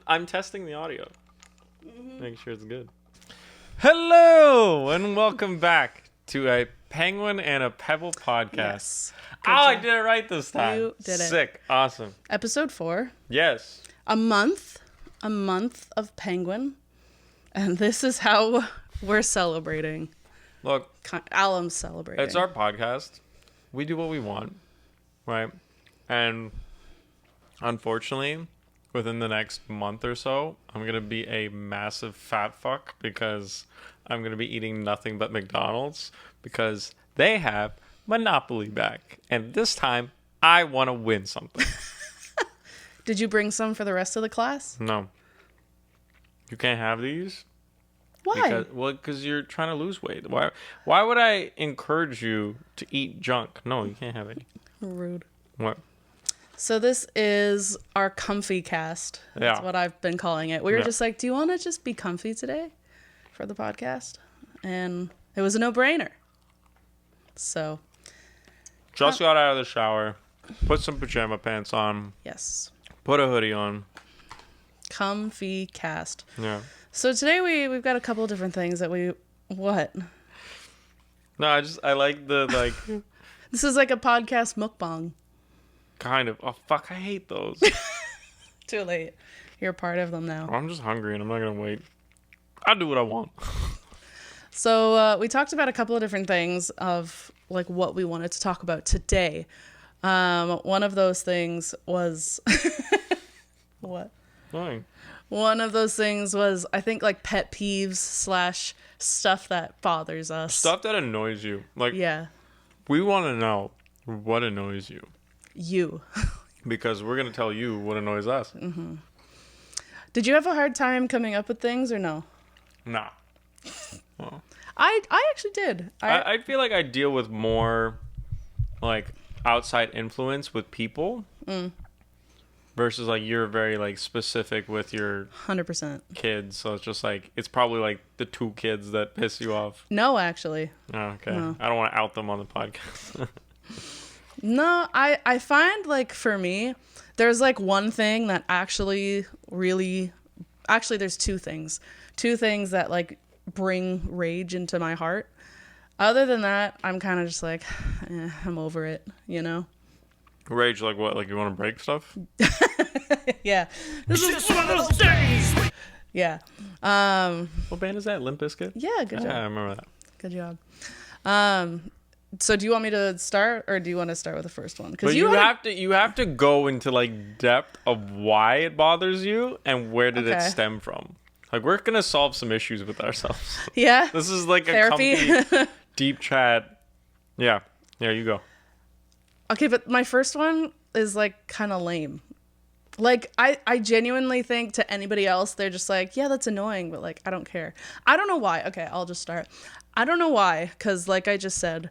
I'm testing the audio. Make sure it's good. Hello and welcome back to a Penguin and a Pebble podcast. Yes. I did it right this time. You did it. Sick. Awesome. Episode 4. Yes. A month of Penguin. And this is how we're celebrating. Look, Alem's celebrating. it's our podcast. We do what we want, right? And unfortunately, within the next month or so, I'm going to be a massive fat fuck because I'm going to be eating nothing but McDonald's because they have Monopoly back. And this time, I want to win something. Did you bring some for the rest of the class? No. You can't have these? Why? Because you're trying to lose weight. Why would I encourage you to eat junk? No, you can't have any. Rude. What? So this is our comfy cast. That's what I've been calling it. We were just like, do you want to just be comfy today for the podcast? And it was a no-brainer. So. Just got out of the shower. Put some pajama pants on. Yes. Put a hoodie on. Comfy cast. Yeah. So today we've got a couple of different things that what? No, I like the, This is like a podcast mukbang. kind of. Oh, fuck, I hate those. Too late. You're a part of them now. I'm just hungry and I'm not going to wait. I'll do what I want. So we talked about a couple of different things of like what we wanted to talk about today. One of those things was... What? Fine. One of those things was, I think, like pet peeves / stuff that bothers us. Stuff that annoys you. Like, Yeah. we want to know what annoys you. You. Because we're going to tell you what annoys us. Mm-hmm. Did you have a hard time coming up with things or no? Nah. Well, I actually did. I feel like I deal with more, like, outside influence with people. Versus, like, you're very, like, specific with your 100%. kids. So it's just, like, it's probably, like, the 2 kids that piss you off. No, actually. Oh, okay. No. I don't want to out them on the podcast. No, I find, like, for me, there's, like, one thing that actually really... Actually, there's 2 things. 2 things that, like, bring rage into my heart. Other than that, I'm kind of just like, I'm over it, you know? Rage, like what? Like you want to break stuff? Yeah. This is just one of those days. Yeah. What band is that? Limp Bizkit? Yeah, good job. Yeah, I remember that. Good job. So do you want me to start, or do you want to start with the first one? Because you have to go into like depth of why it bothers you and where did it stem from. Like we're gonna solve some issues with ourselves. Yeah. This is like Therapy. a comfy, deep chat. Yeah. There you go. Okay, but my first one is like kind of lame. Like I genuinely think to anybody else, they're just like, yeah, that's annoying, but like I don't care. I don't know why. Okay, I'll just start. I don't know why, because like I just said,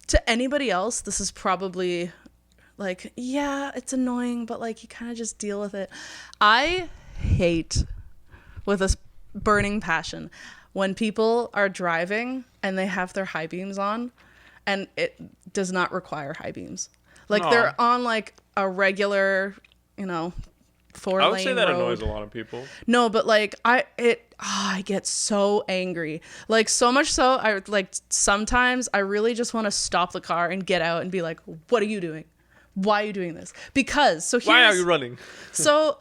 to anybody else, this is probably like, yeah, it's annoying, but like you kind of just deal with it. I hate with a burning passion when people are driving and they have their high beams on and it does not require high beams. Like they're on like a regular, 4-lane I would say that road. annoys a lot of people. No, but like I get so angry. Like so much so I like sometimes I really just want to stop the car and get out and be like, "What are you doing? Why are you doing this?" Because why are you running? So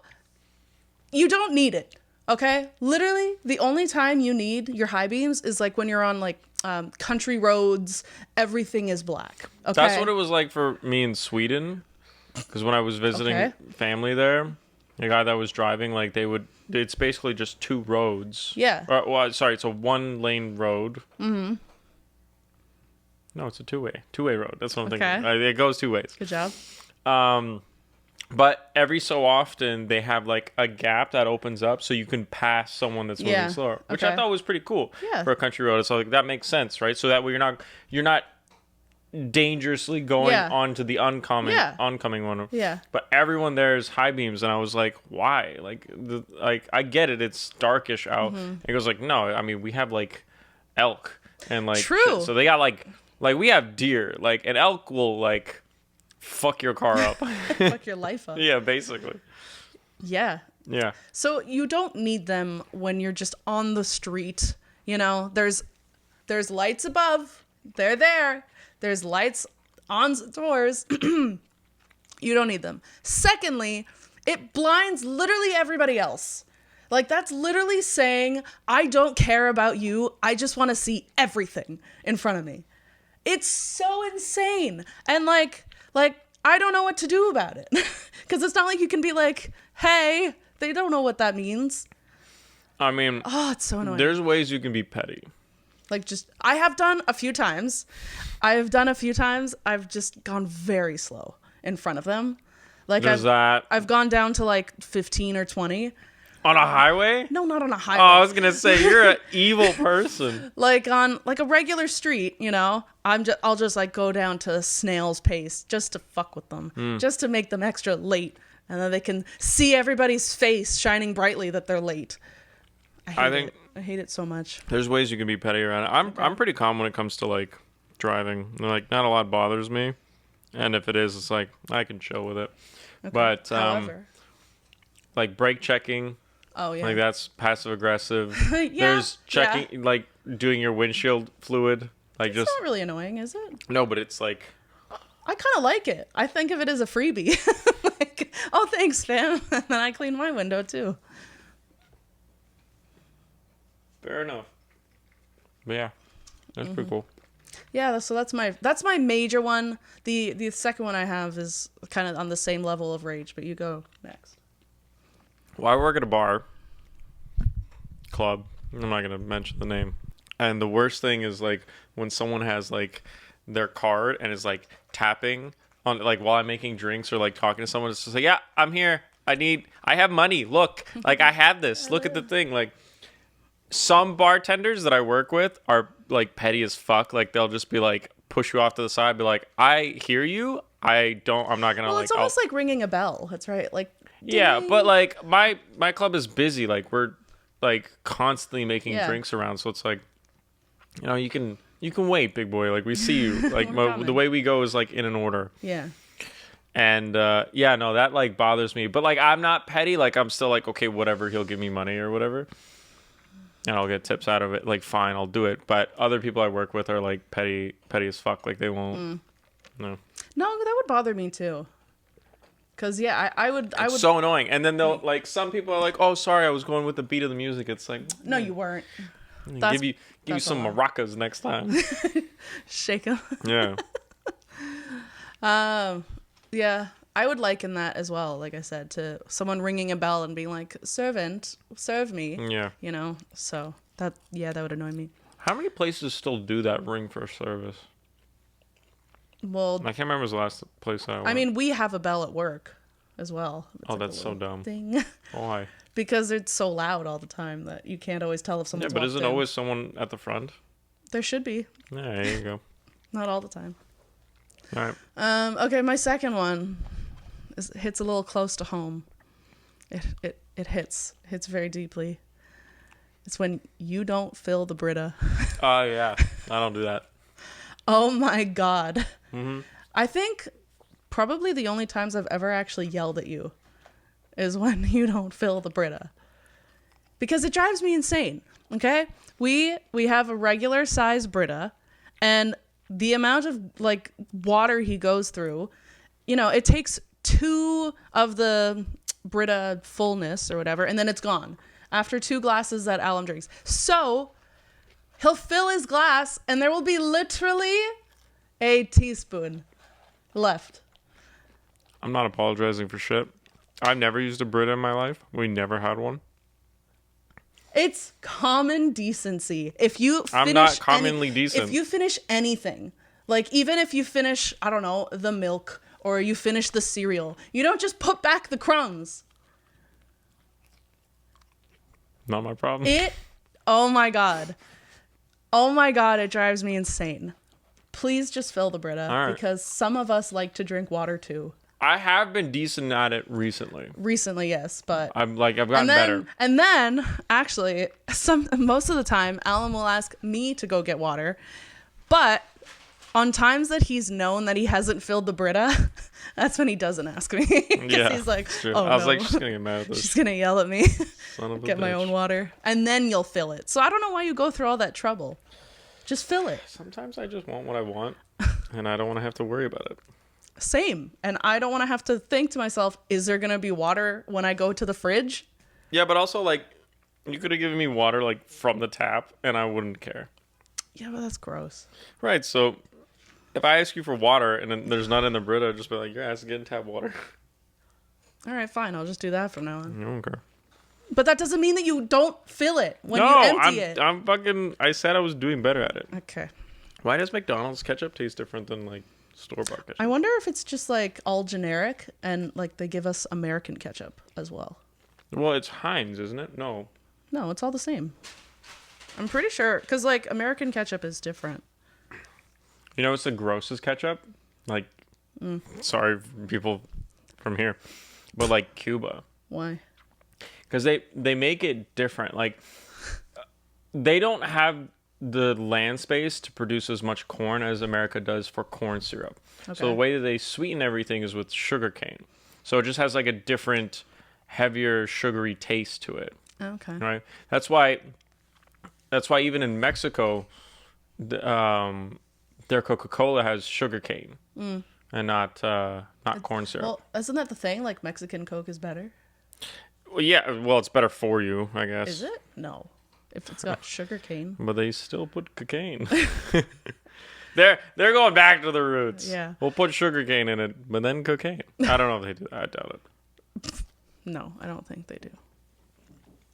you don't need it. Okay? Literally, the only time you need your high beams is like when you're on like country roads, everything is black. Okay? That's what it was like for me in Sweden. Because when I was visiting family there, the guy that was driving, like it's basically just 2 roads. Yeah. It's a 1-lane road. Mm-hmm. No, it's a 2-way road. That's what I'm thinking. It goes 2 ways. Good job. But every so often they have like a gap that opens up so you can pass someone that's moving slower, which I thought was pretty cool for a country road. So like, that makes sense, right? So that way you're not dangerously going onto the oncoming one. Yeah. But everyone there is high beams, and I was like, why? Like I get it, it's darkish out. Mm-hmm. It goes like, no, I mean we have like elk and like True. shit. So they got like we have deer. Like an elk will like fuck your car up. Fuck your life up. Yeah, basically. Yeah. Yeah. So you don't need them when you're just on the street. You know, there's lights above. They're there. There's lights on the doors. You don't need them. Secondly, it blinds literally everybody else. Like, that's literally saying, I don't care about you. I just want to see everything in front of me. It's so insane. And like I don't know what to do about it. Because it's not like you can be like, hey, they don't know what that means. I mean, Oh, it's so annoying. there's ways you can be petty. Like, just, I have done a few times. I've just gone very slow in front of them. Like, I've gone down to like 15 or 20. On a highway? No, not on a highway. Oh, I was gonna say you're an evil person. Like on like a regular street, you know, I'll just like go down to a snail's pace just to fuck with them, just to make them extra late, and then they can see everybody's face shining brightly that they're late. I hate it so much. There's ways you can be petty around it. I'm pretty calm when it comes to like driving. Like, not a lot bothers me, and if it is, it's like I can chill with it. Okay. But However, like brake checking. Oh yeah. Like, that's passive aggressive. Yeah, There's checking, like doing your windshield fluid. Like, it's just not really annoying, is it? no, but it's like, I kind of like it. I think of it as a freebie. Like, oh, thanks, fam. And then I clean my window too. fair enough. But yeah, that's pretty cool. Yeah, so that's my major one. The second one I have is kind of on the same level of rage, but you go next. Well, I work at a bar club. I'm not gonna mention the name. And the worst thing is like when someone has like their card and is like tapping on like while I'm making drinks or like talking to someone. It's just like, yeah, I'm here. I have money. Look, like I have this. Look at the thing. Like, some bartenders that I work with are like petty as fuck. Like, they'll just be like push you off to the side, be like, I hear you. I'm not gonna. Well, like, it's almost like ringing a bell. That's right. Like, yeah, ding. but like my club is busy. Like, we're like constantly making drinks around, so it's like, you know, you can wait, big boy. Like, we see you. Like, the way we go is like in an order. Yeah. And yeah, no, that like bothers me. But like, I'm not petty. Like, I'm still like, okay, whatever. He'll give me money or whatever, and I'll get tips out of it. Like, fine, I'll do it. But other people I work with are like petty as fuck. Like, they won't. No, that would bother me too. Cause yeah, I would. It's so annoying. And then they'll like, some people are like, oh, sorry, I was going with the beat of the music. It's like, no, you weren't. Give you some maracas next time. Shake them. Yeah. Yeah, I would liken that as well. Like I said, to someone ringing a bell and being like, "Servant, serve me." Yeah. You know. So that would annoy me. How many places still do that ring for service? Well, I can't remember the last place I went. I mean, we have a bell at work as well. It's oh, like that's so dumb. Thing. Why? Because it's so loud all the time that you can't always tell if someone's. Yeah, but isn't in. always someone at the front? There should be. Yeah, there you go. Not all the time. All right. Okay, my second one hits a little close to home. It hits very deeply. It's when you don't fill the Brita. Oh, yeah. I don't do that. Oh my God. Mm-hmm. I think probably the only times I've ever actually yelled at you is when you don't fill the Brita. Because it drives me insane. Okay? We have a regular size Brita, and the amount of like water he goes through, you know, it takes 2 of the Brita fullness or whatever, and then it's gone after 2 glasses that Alem drinks. So he'll fill his glass, and there will be literally a teaspoon left. I'm not apologizing for shit. I've never used a Brita in my life. We never had one. It's common decency. If you finish I'm not commonly decent. If you finish anything, like even if you finish, I don't know, the milk or you finish the cereal, you don't just put back the crumbs. Not my problem. Oh my God. Oh my God, it drives me insane. Please just fill the Brita, right. Because some of us like to drink water too. I have been decent at it recently. Recently, yes, but I've gotten better. And then, actually, most of the time, Alan will ask me to go get water, but On times that he's known that he hasn't filled the Brita, that's when he doesn't ask me. 'Cause Yeah, he's like, it's true. oh I was no. like, she's gonna get mad at this. She's gonna yell at me. Son of a Get my bitch. own water. And then you'll fill it. So I don't know why you go through all that trouble. Just fill it. Sometimes I just want what I want, and I don't want to have to worry about it. Same. And I don't want to have to think to myself, is there gonna be water when I go to the fridge? Yeah, but also like, you could have given me water like from the tap, and I wouldn't care. Yeah, but that's gross. Right. So, if I ask you for water and then there's none in the Brita, I'd just be like, your ass is getting tap water. All right, fine. I'll just do that from now on. I don't care. But that doesn't mean that you don't fill it when you No, empty it. I'm fucking. I said I was doing better at it. Okay. Why does McDonald's ketchup taste different than like store-bought ketchup? I wonder if it's just like all generic and like they give us American ketchup as well. Well, it's Heinz, isn't it? No. No, it's all the same. I'm pretty sure because like American ketchup is different. You know what's the grossest ketchup? Like, sorry, people from here, but like Cuba, Why? because they make it different. Like, they don't have the land space to produce as much corn as America does for corn syrup. So the Okay. way that they sweeten everything is with sugar cane. So it just has like a different, heavier, sugary taste to it. Okay. Right. That's why even in Mexico, their Coca-Cola has sugar cane and not corn syrup. Well, isn't that the thing? Like Mexican Coke is better. Well, yeah, well, it's better for you, I guess. Is it? No. If it's got sugar cane. But they still put cocaine. They're going back to the roots. Yeah. We'll put sugar cane in it, but then cocaine. I don't know if they do. I doubt it. No, I don't think they do.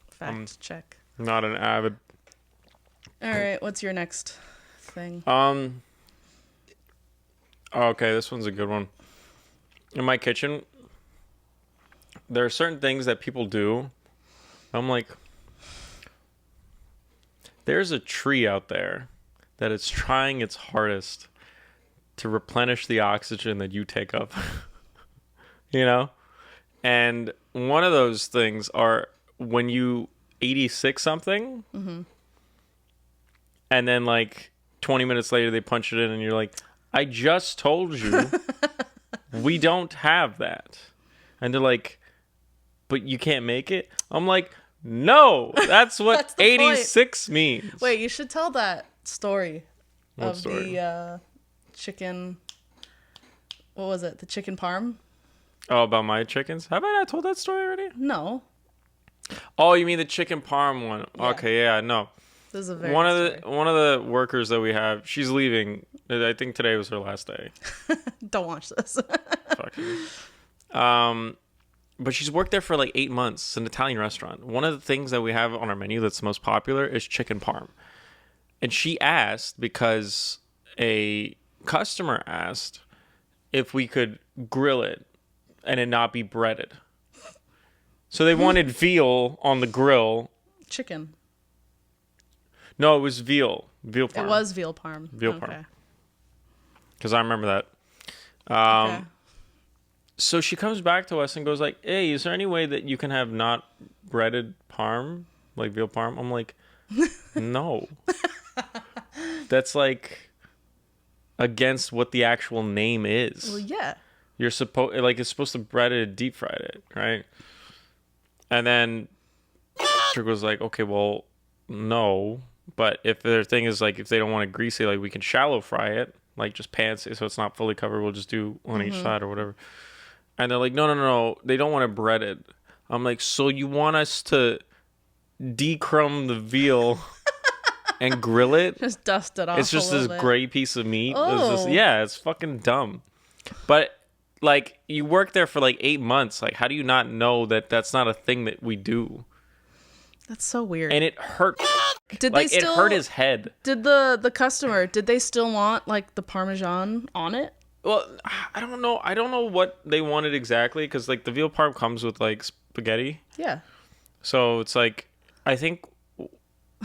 Fact check. Not an avid. All right, what's your next thing? Okay, this one's a good one. In my kitchen, there are certain things that people do. I'm like, there's a tree out there that is trying its hardest to replenish the oxygen that you take up. You know? And one of those things are when you 86 something, and then like 20 minutes later they punch it in and you're like, I just told you we don't have that. And they're like, but you can't make it? I'm like, no, that's what That's the 86 means. Wait, you should tell that story What of story? the chicken. What was it? The chicken parm? Oh, about my chickens? Have I not told that story already? No, Oh, you mean the chicken parm one? Yeah. Okay, yeah, no. this is a very One good of story. one of the workers that we have, she's leaving. I think today was her last day. Don't watch this. Fuck. But she's worked there for like 8 months. It's an Italian restaurant. One of the things that we have on our menu that's most popular is chicken parm. And she asked because a customer asked if we could grill it and it not be breaded. So they wanted veal on the grill. Chicken. No, it was veal. Veal parm. It was veal parm. Veal okay. parm. Because I remember that. Okay. So she comes back to us and goes like, hey, is there any way that you can have not breaded parm? Like veal parm? I'm like, no. That's like against what the actual name is. Well, yeah. You're supposed it's supposed to bread it, deep fried it, right? And then Trick was like, okay, well, no. But if their thing is like, if they don't want to grease it, like we can shallow fry it, like just pans it so it's not fully covered. We'll just do on each side or whatever. And they're like, no. They don't want it breaded. I'm like, so you want us to decrumb the veal and grill it? Just dust it off. It's just a this little bit. gray piece of meat. Oh. It's fucking dumb. But like, you work there for like 8 months. Like, how do you not know that that's not a thing that we do? That's so weird. And it hurt. Did Like, they still? it hurt his head. Did the customer? Did they still want like the Parmesan on it? Well, I don't know. I don't know what they wanted exactly because like the veal parm comes with like spaghetti. Yeah. So it's like, I think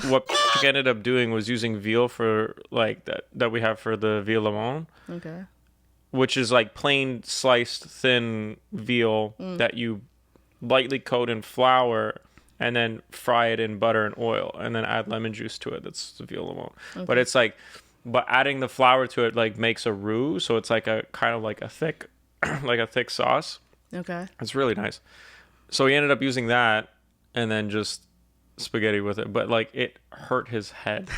what Chick ended up doing was using veal for like that we have for the veal lemon, Okay. which is like plain sliced thin veal that you lightly coat in flour and then fry it in butter and oil and then add lemon juice to it. That's the veal lemon. But it's like but adding the flour to it like makes a roux, so it's like a kind of like a thick, like a thick sauce. Okay. It's really nice. So he ended up using that and then just spaghetti with it, but like it hurt his head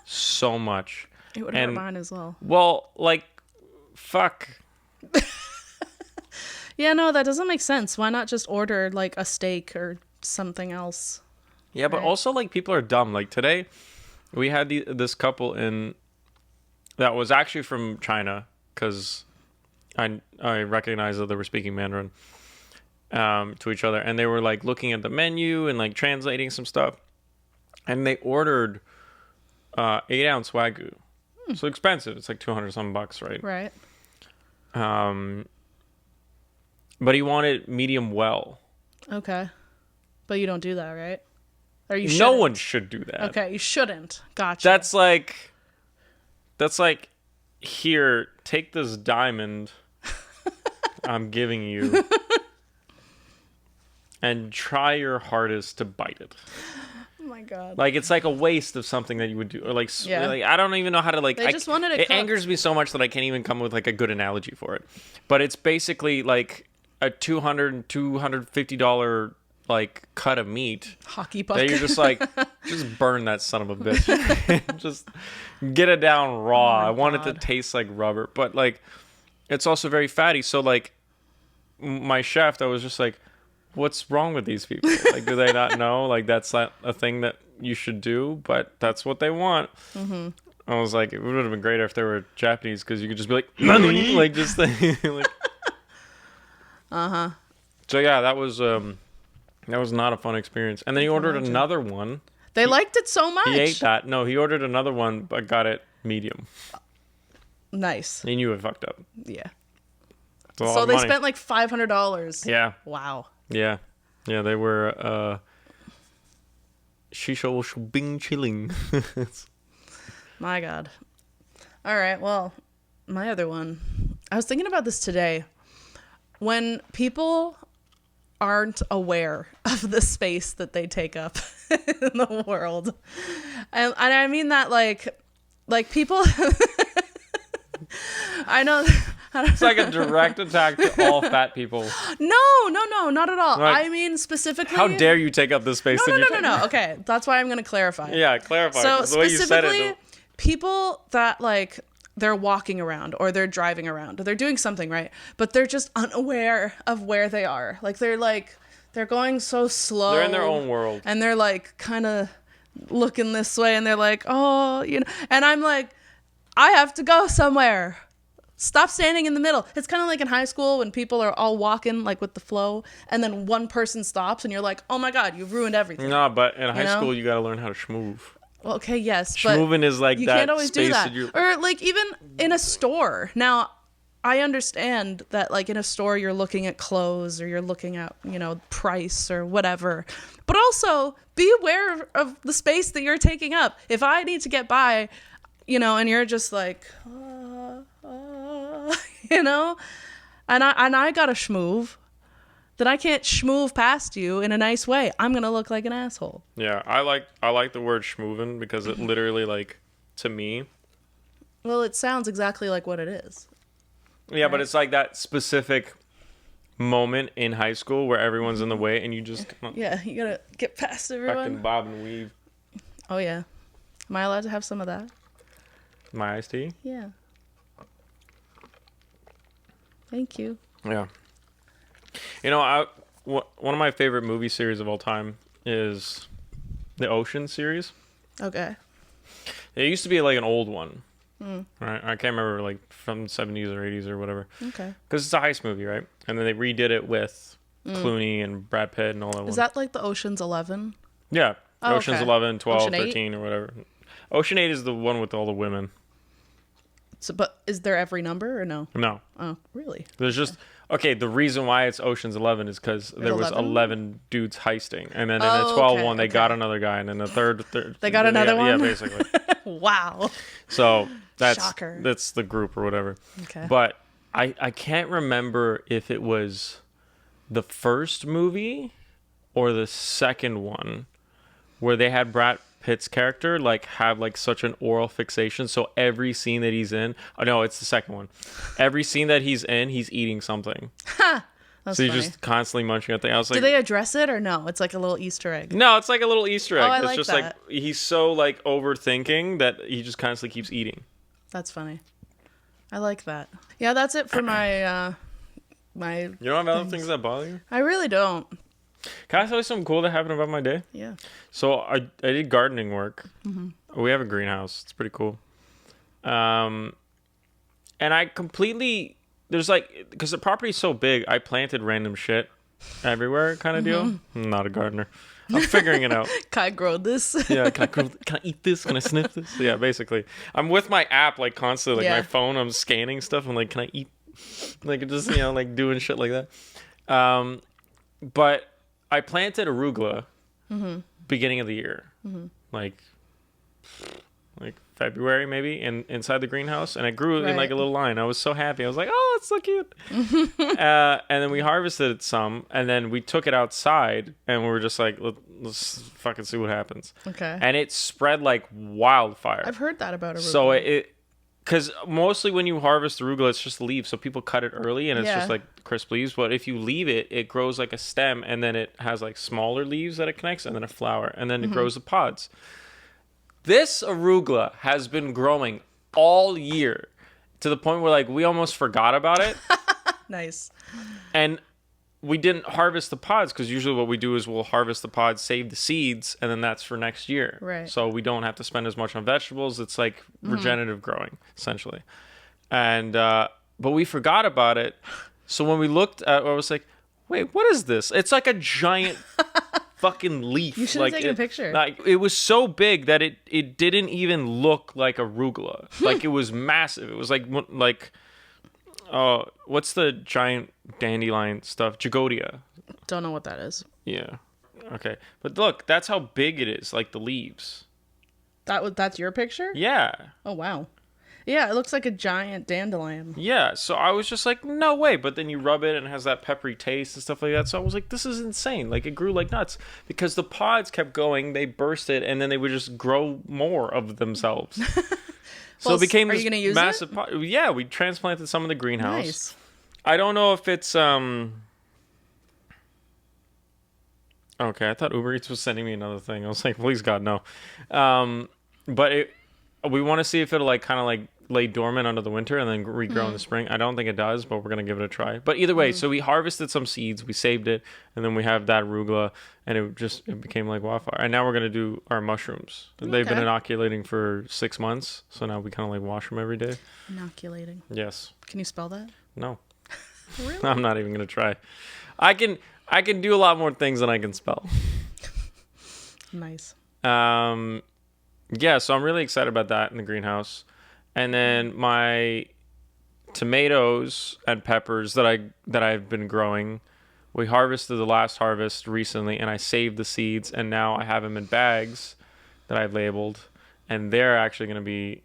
so much. It would hurt mine as well. Well, like, fuck. Yeah, no, that doesn't make sense. Why not just order like a steak or something else? Yeah, but Right. also like people are dumb. Like today, we had this couple in that was actually from China because I recognized that they were speaking Mandarin to each other, and they were like looking at the menu and like translating some stuff, and they ordered 8-ounce wagyu. So expensive. It's like 200 some bucks, right? Right. But he wanted medium well. Okay. But you don't do that, right? Or you No shouldn't? one should do that. Okay, you shouldn't. Gotcha. That's like here, take this diamond I'm giving you and try your hardest to bite it. oh my god. Like it's like a waste of something that you would do, or like, Yeah. like I don't even know how to like. They just wanted it It cooked. angers me so much that I can't even come with like a good analogy for it. But it's basically like a $250 like cut of meat Hockey puck. that you're just like, just burn that son of a bitch. Just get it down raw. I want it to God. taste like rubber, but like it's also very fatty. So like my chef, I was just like, what's wrong with these people? Like, do they not know? Like that's not a thing that you should do, but that's what they want. Mm-hmm. I was like, it would have been great if they were Japanese because you could just be like, "Nani?" Like just like. So yeah, that was not a fun experience. And then he ordered another one. They liked it so much. He ate that. No, he ordered another one, but got it medium. Nice. He knew it fucked up. Yeah. It's a lot So of they money. spent like $500. Yeah, Wow. yeah, yeah. They were shisho bing chilling. My God. All right. Well, my other one. I was thinking about this today. When people aren't aware of the space that they take up in the world, and I mean that like people. I know. It's like a direct attack to all fat people. No, not at all. Like, I mean specifically. How dare you take up this space? No, that no, you're no, no, no. Okay, that's why I'm going to clarify. Yeah, clarify. So 'cause the way you said specifically, it, people that like they're walking around or they're driving around or they're doing something, right? But they're just unaware of where they are. Like they're going so slow. they're in their own world. And they're like kind of looking this way and they're like, "Oh, you know." And I'm like, "I have to go somewhere. Stop standing in the middle." It's kind of like in high school when people are all walking like with the flow and then one person stops and you're like, "Oh my God, you've ruined everything." No, but in high know? school, you got to learn how to schmoove. Well, okay, yes, but Schmooving is like you that can't always do space that. you- Or like even in a store. Now, I understand that like in a store you're looking at clothes or you're looking at, you know, price or whatever. But also be aware of the space that you're taking up. If I need to get by, you know, and you're just like, you know, and I got to schmoove, then I can't schmoove past you in a nice way. I'm going to look like an asshole. Yeah, I like the word schmoovin because it literally like to me. Well, it sounds exactly like what it is. Yeah, but it's like that specific moment in high school where everyone's in the way and you just Yeah, you gotta get past everyone. fucking bob and weave. Oh yeah. Am I allowed to have some of that? My iced tea. Yeah. Thank you. Yeah. You know, one of my favorite movie series of all time is the Ocean series. Okay. It used to be like an old one. Right? I can't remember, like from the 70s or 80s or whatever. Okay. Because it's a heist movie, right? And then they redid it with Clooney and Brad Pitt and all that. Is that like the Ocean's 11? Yeah. Oh, Ocean's okay. 11, 12, Ocean 8? 13 or whatever. Ocean 8 is the one with all the women. So, but is there every number or no? No. Oh, really? There's just... Okay, the reason why it's Ocean's 11 is because there was 11? 11 dudes heisting. And then in Oh, the 12 okay, one, they okay. got another guy. And then the third They got another Yeah, one? basically. Wow. So Shocker. that's the group or whatever. Okay. But I can't remember if it was the first movie or the second one where they had Brad Pitt's character like have like such an oral fixation. So every scene that he's in, oh no, it's the second one. Every scene that he's in, he's eating something. That's So he's funny. just constantly munching on things. I was like, Do they address it or no? It's like a little Easter egg. no, it's like a little Easter egg. Oh, I It's like just that. like he's so like overthinking that he just constantly keeps eating. That's funny. I like that. Yeah, that's it for my my. You don't have other things that bother you? I really don't. Can I tell you something cool that happened about my day? Yeah. So I did gardening work. We have a greenhouse. It's pretty cool. And I completely there's like because the property's so big, I planted random shit everywhere, kind of deal. I'm not a gardener. I'm figuring it out. Can I grow this? Yeah, can I eat this? Can I sniff this? Yeah, basically. I'm with my app like constantly, like Yeah. my phone. I'm scanning stuff. I'm like, can I eat? Like just like doing shit like that. But I planted arugula beginning of the year, like February maybe, inside the greenhouse, and it grew in like Right. a little line. I was so happy. I was like, oh, it's so cute. And then we harvested some, and then we took it outside, and we were just like, let's fucking see what happens. Okay. And it spread like wildfire. I've heard that about arugula. So because mostly when you harvest arugula, it's just leaves. So people cut it early and it's Yeah. just like crisp leaves. But if you leave it, it grows like a stem and then it has like smaller leaves that it connects and then a flower and then it grows the pods. This arugula has been growing all year to the point where like we almost forgot about it. Nice. And we didn't harvest the pods because usually what we do is we'll harvest the pods, save the seeds, and then that's for next year. Right. So we don't have to spend as much on vegetables. It's like regenerative growing, essentially. And but we forgot about it. So when we looked at it, I was like, wait, what is this? It's like a giant fucking leaf. You should have like taken a picture. Like it was so big that it didn't even look like arugula. Like it was massive. It was like what's the giant dandelion stuff? Jagodia. Don't know what that is. Yeah. Okay. But look, that's how big it is, like the leaves. That's your picture? Yeah. Oh wow. Yeah, it looks like a giant dandelion. Yeah. So I was just like, no way. But then you rub it and it has that peppery taste and stuff like that. So I was like, this is insane. Like it grew like nuts because the pods kept going, they bursted, and then they would just grow more of themselves. So Well, it became are this you gonna use massive pot. Yeah, we transplanted some in the greenhouse. Nice. I don't know if it's okay, I thought Uber Eats was sending me another thing. I was like, please God, no. But we want to see if it'll like kind of like lay dormant under the winter and then regrow in the spring. I don't think it does, but we're gonna give it a try. But either way, so we harvested some seeds, we saved it, and then we have that arugula, and it became like wildfire. And now we're gonna do our mushrooms. They've been Okay. inoculating for 6 months, so now we kind of like wash them every day. Inoculating. Yes. Can you spell that? No. Really? I'm not even gonna try. I can do a lot more things than I can spell. Nice. Yeah, so I'm really excited about that in the greenhouse. And then my tomatoes and peppers that I've been growing, we harvested the last harvest recently, and I saved the seeds, and now I have them in bags that I've labeled, and they're actually going to be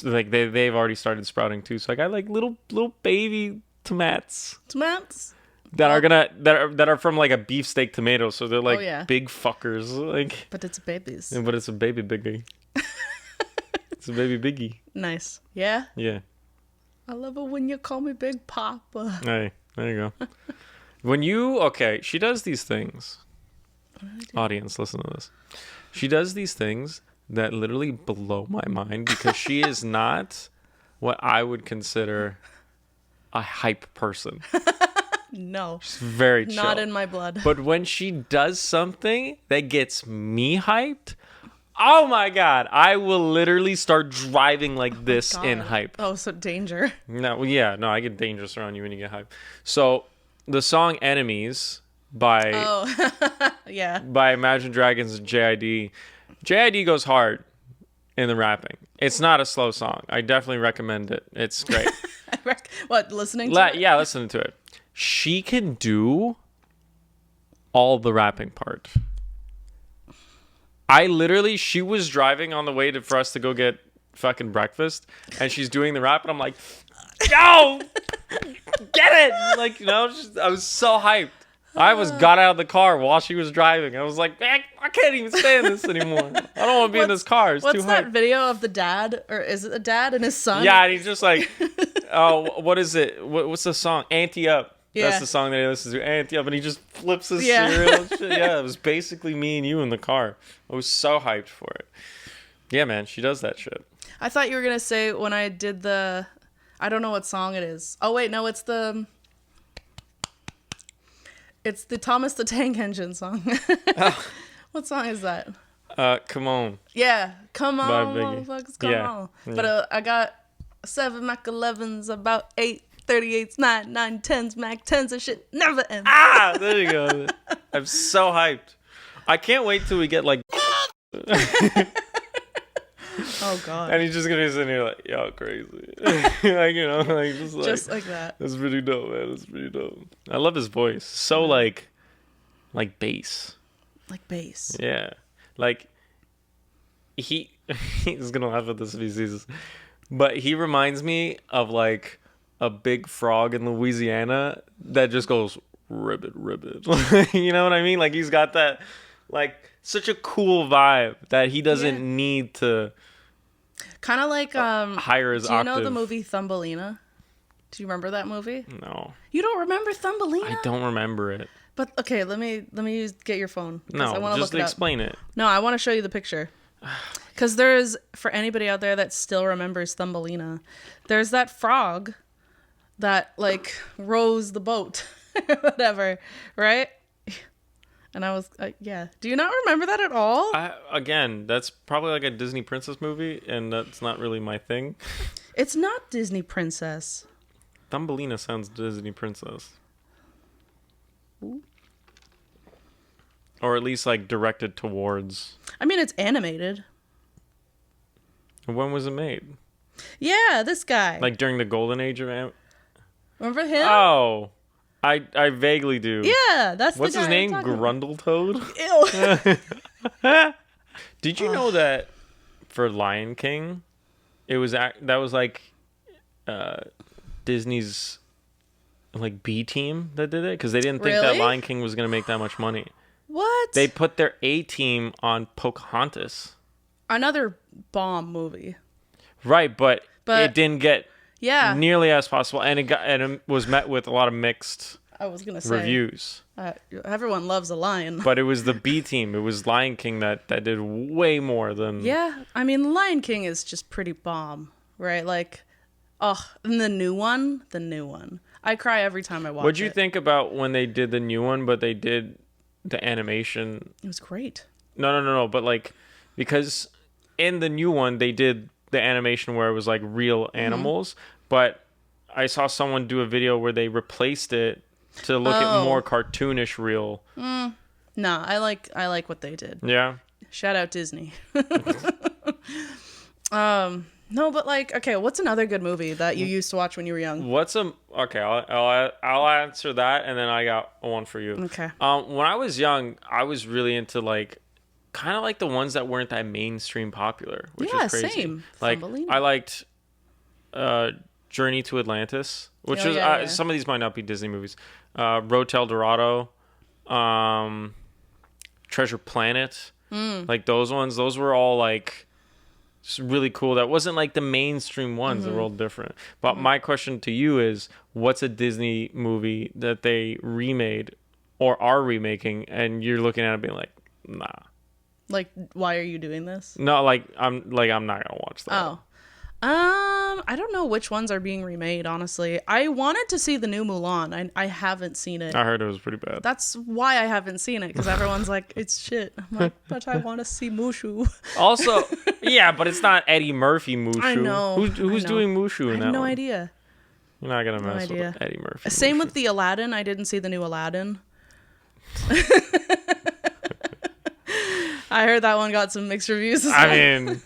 like they've already started sprouting too. So I got like little baby tomatoes Tomatoes. that are from like a beefsteak tomato, so they're like yeah. big fuckers, like. But it's babies. But it's a baby biggie. It's a baby biggie. Nice. Yeah? Yeah. I love it when you call me Big Papa. Hey, there you go. She does these things. Audience, listen to this. She does these things that literally blow my mind because she is not what I would consider a hype person. No. She's very chill. Not in my blood. But when she does something that gets me hyped, oh my God, I will literally start driving like this in God. hype. Oh, so danger. No, I get dangerous around you when you get hype. So the song Enemies by Oh. Yeah. by Imagine Dragons and JID. JID goes hard in the rapping. It's not a slow song. I definitely recommend it. It's great. What, listening to it? Yeah, listen to it. She can do all the rapping part. She was driving on the way for us to go get fucking breakfast, and she's doing the rap, and I'm like, yo, get it! Like, I was so hyped. I got out of the car while she was driving. I was like, man, I can't even stand this anymore. I don't want to be in this car. It's too What's that hot. video of the dad, or is it the dad and his son? Yeah, and he's just like, oh, what is it? What's the song? Ante Up. Yeah. That's the song that he listens to. Ante Up, and he just flips his Yeah. cereal and shit. Yeah, it was basically me and you in the car. I was so hyped for it. Yeah, man, she does that shit. I thought you were gonna say when I did the, I don't know what song it is. Oh wait, no, it's the Thomas the Tank Engine song. What song is that? Come on. Yeah, come By on, Biggie. motherfuckers, come Yeah. on. Yeah. But I got 7 Mac 11s, about 8 38s, 9 10s, Mac 10s, and shit never ends. Ah, there you go. I'm so hyped. I can't wait till we get like. Oh god. And he's just gonna be sitting here like, yo, crazy. Like, you know, like Just like that. That's pretty dope, man. That's pretty dope. I love his voice. So like bass. Like bass. Yeah. Like he's gonna laugh at this if he sees this. But he reminds me of like a big frog in Louisiana that just goes ribbit ribbit. You know what I mean? Like he's got that like such a cool vibe that he doesn't need to Kind of like hire his do you octave. know the movie Thumbelina? Do you remember that movie? No. You don't remember Thumbelina? I don't remember it. But okay, let me get your phone. 'Cause No, I wanna just look it up. explain it. No, I want to show you the picture. Because there's, for anybody out there that still remembers Thumbelina, there's that frog that like rows the boat, whatever, right? And I was, yeah. Do you not remember that at all? Again, that's probably like a Disney princess movie, and that's not really my thing. It's not Disney Princess. Thumbelina sounds Disney princess. Or at least like directed towards. I mean, it's animated. When was it made? Yeah, this guy. Like during the golden age of Remember him? Oh, I vaguely do. Yeah, that's What's the guy his name? I'm talking about. Grundletoad? Ew. Did you know that for Lion King, that was like Disney's like B team that did it because they didn't think that Really? Lion King was gonna make that much money. What? They put their A team on Pocahontas. Another bomb movie. Right, but But- it didn't get Yeah. nearly as possible, and it was met with a lot of mixed I was going to say. reviews. Everyone loves a lion. But it was the B team. It was Lion King that did way more than. Yeah, I mean, Lion King is just pretty bomb, right? Like, and the new one. I cry every time I watch it. What'd you think about when they did the new one, but they did the animation? It was great. No. But like, because in the new one, they did the animation where it was like real animals. But I saw someone do a video where they replaced it to look at more cartoonish real. Nah, I like what they did. Yeah. Shout out Disney. No, but like, okay, what's another good movie that you used to watch when you were young? Okay, I'll answer that, and then I got one for you. Okay. When I was young, I was really into like kind of like the ones that weren't that mainstream popular, which Yeah, is crazy. same. Like Thumbelina. I liked Journey to Atlantis, which Oh, is yeah. some of these might not be Disney movies. Road to El Dorado, Treasure Planet, like those ones. Those were all like really cool. That wasn't like the mainstream ones. They were all different. But my question to you is, what's a Disney movie that they remade or are remaking, and you're looking at it being like, nah. Like, why are you doing this? No, I'm not gonna watch that. Oh. I don't know which ones are being remade, honestly. I wanted to see the new Mulan. I haven't seen it. I heard it was pretty bad. That's why I haven't seen it, because everyone's like, it's shit. I'm like, but I want to see Mushu. Also, yeah, but it's not Eddie Murphy Mushu. I know. Who's I know. doing Mushu I in that have no one? idea. You're not gonna No mess idea. with Eddie Murphy. Same Mushu. with the Aladdin. I didn't see the new Aladdin. I heard that one got some mixed reviews as well. I mean,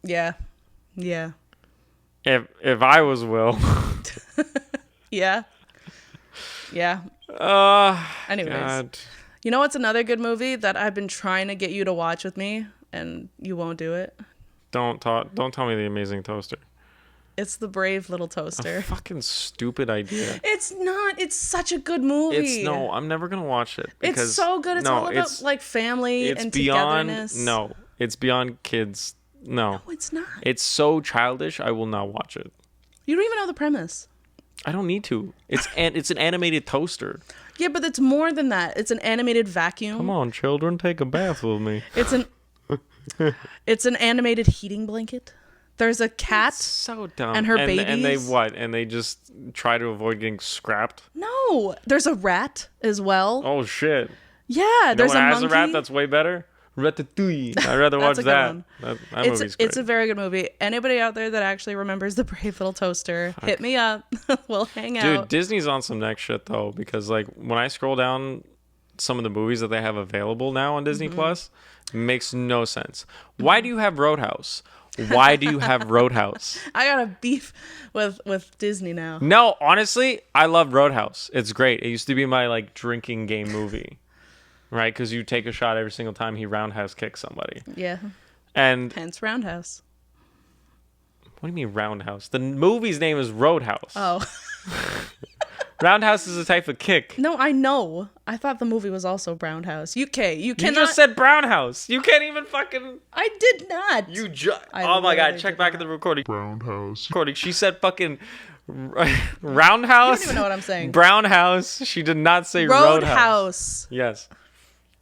Yeah. if I was Will. Yeah. Anyways. God. You know what's another good movie that I've been trying to get you to watch with me and you won't do it? Don't tell me The Amazing Toaster. It's the Brave Little Toaster. Fucking stupid idea. It's not. It's such a good movie. I'm never gonna watch it. Because, It's so good. It's all about like family it's and beyond, togetherness. No, it's beyond kids. No, it's not. It's so childish. I will not watch it. You don't even know the premise. I don't need to. It's an animated toaster. Yeah, but it's more than that. It's an animated vacuum. Come on, children, take a bath with me. It's an animated heating blanket. There's a cat. It's so dumb. And her babies. And they what? And they just try to avoid getting scrapped. No, there's a rat as well. Oh shit! Yeah, there's no one a has monkey. a rat that's way better. Ratatouille. I'd rather watch That's a good that. one. That movie's great. It's a very good movie. Anybody out there that actually remembers the Brave Little Toaster, hit me up. We'll hang out. Dude, Disney's on some next shit though, because like when I scroll down some of the movies that they have available now on Disney Plus, it makes no sense. Why do you have Roadhouse? Why do you have Roadhouse? I got a beef with Disney now. No, honestly, I love Roadhouse. It's great. It used to be my like drinking game movie. Right, because you take a shot every single time he roundhouse kicks somebody. Yeah. And hence Roundhouse. What do you mean Roundhouse? The movie's name is Roadhouse. Oh. Roundhouse is a type of kick. No, I know. I thought the movie was also Roundhouse. You cannot. You just said Brown House. You can't even fucking. I did not. Oh my god! Check back at the recording. Roundhouse. Recording. She said fucking Roundhouse. You don't even know what I'm saying. Brown House. She did not say Roadhouse. Yes.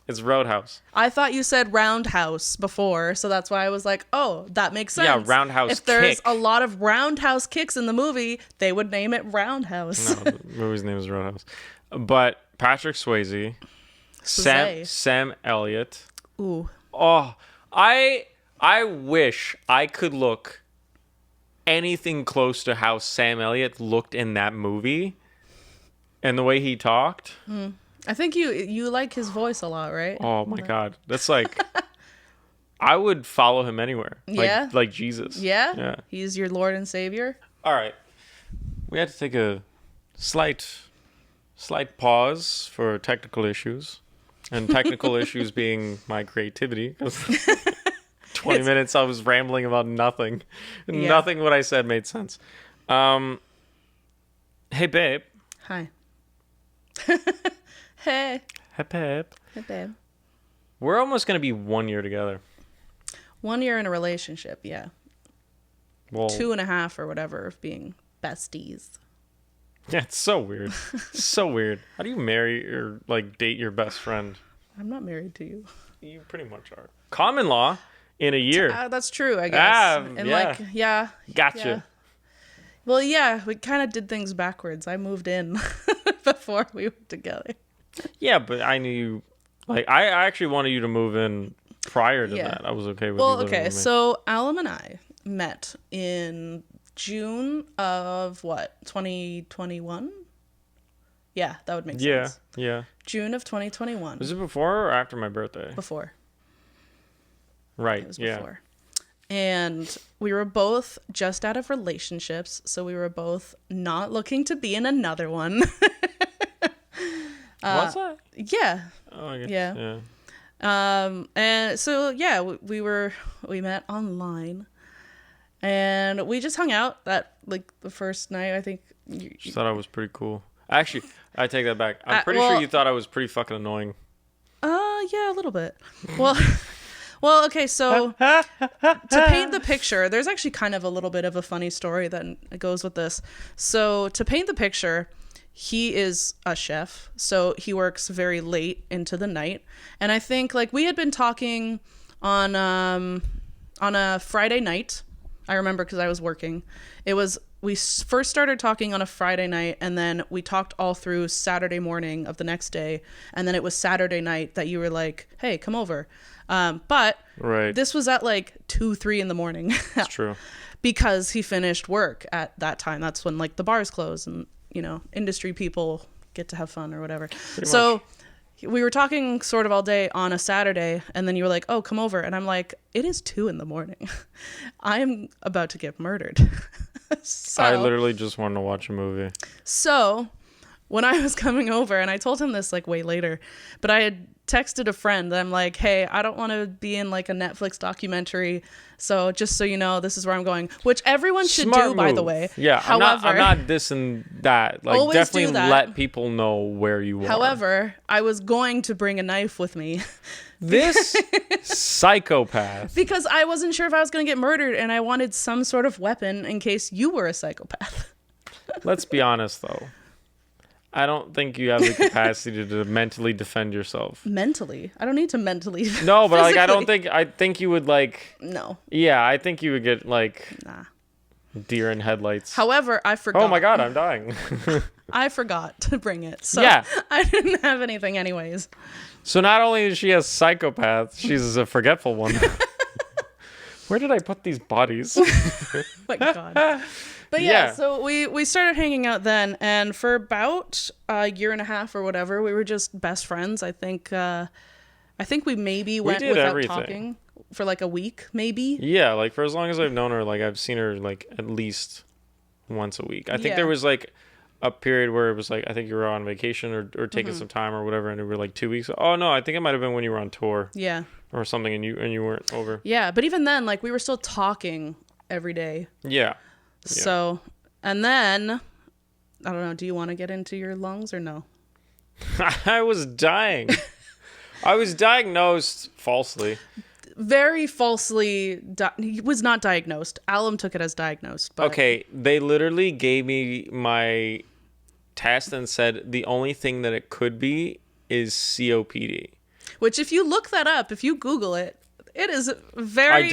It's Roadhouse. I thought you said Roundhouse before, so that's why I was like, oh, that makes sense. Yeah, Roundhouse If there's kick. a lot of Roundhouse kicks in the movie, they would name it Roundhouse. No, the movie's name is Roadhouse. But Patrick Swayze, Sam Elliott. Ooh. Oh, I wish I could look anything close to how Sam Elliott looked in that movie and the way he talked. I think you like his voice a lot, right? Oh my god. That's like I would follow him anywhere. Like Jesus. Yeah? Yeah. He's your Lord and Savior? All right. We had to take a slight pause for technical issues. And technical issues being my creativity. 20 minutes I was rambling about nothing. Yeah. Nothing what I said made sense. Hey babe. Hi. Hey. Hey babe. Hey, babe. We're almost going to be 1 year together. 1 year in a relationship, yeah. Well, 2.5 or whatever of being besties. yeah, it's so weird. So weird. How do you marry or like date your best friend? I'm not married to you. You pretty much are. Common law in a year. That's true, I guess. Yeah. Gotcha. Yeah. Well, yeah, we kind of did things backwards. I moved in before we were together. Yeah, but I knew you. Like, I actually wanted you to move in prior to that. I was okay with you living with me. So Alem and I met in June of what, 2021? Yeah, that would make sense. Yeah. June of 2021. Was it before or after my birthday? Before. Right. It was before. And we were both just out of relationships, so we were both not looking to be in another one. Was that? Yeah. Oh, I guess. Yeah. Yeah. And so yeah, we met online, and we just hung out that like the first night. I think She thought I was pretty cool. Actually, I take that back. I'm pretty sure you thought I was pretty fucking annoying. Yeah, a little bit. Well, okay, so to paint the picture, there's actually kind of a little bit of a funny story that goes with this. So to paint the picture, he is a chef, so he works very late into the night. And I think like we had been talking on a Friday night. I remember because I was working. We first started talking on a Friday night, and then we talked all through Saturday morning of the next day. And then it was Saturday night that you were like, hey, come over. But this was at like 2-3 in the morning. That's true. Because he finished work at that time. That's when like the bars close and, you know, industry people get to have fun or whatever. So we were talking sort of all day on a Saturday, and then you were like, oh, come over. And I'm like, it is 2 a.m. I am about to get murdered. So, I literally just wanted to watch a movie. So when I was coming over, and I told him this like way later, but I had texted a friend that I'm like, hey, I don't want to be in like a Netflix documentary. So just so you know, this is where I'm going, which everyone should Smart do, by the move. way. Yeah, However, I'm not dissing that. Like, Always definitely do that. let people know where you are. however, I was going to bring a knife with me This psychopath. because I wasn't sure if I was going to get murdered, and I wanted some sort of weapon in case you were a psychopath. Let's be honest, though. I don't think you have the capacity to mentally defend yourself. Mentally, I don't need to mentally. No, but like, physically. I think you would like, No, yeah, I think you would get like nah. deer in headlights. However, I forgot. Oh my God, I'm dying. I forgot to bring it, so Yeah. I didn't have anything anyways. So not only is she a psychopath, she's a forgetful one. Where did I put these bodies? My God. But yeah, so we started hanging out then, and for about a year and a half or whatever, we were just best friends. I think we maybe went did without everything. talking for like a week, maybe. Yeah, like for as long as I've known her, like I've seen her like at least once a week. I think Yeah. there was like a period where it was like I think you were on vacation or taking some time or whatever, and it were like 2 weeks. Oh no, I think it might have been when you were on tour Yeah. or something, and you weren't over. Yeah, but even then, like we were still talking every day. Yeah. So, and then I don't know, do you want to get into your lungs or no? I was dying. I was diagnosed falsely. Very falsely, he was not diagnosed. Alem took it as diagnosed. But Okay, they literally gave me my test and said the only thing that it could be is COPD. Which, if you look that up, if you Google it, it is very.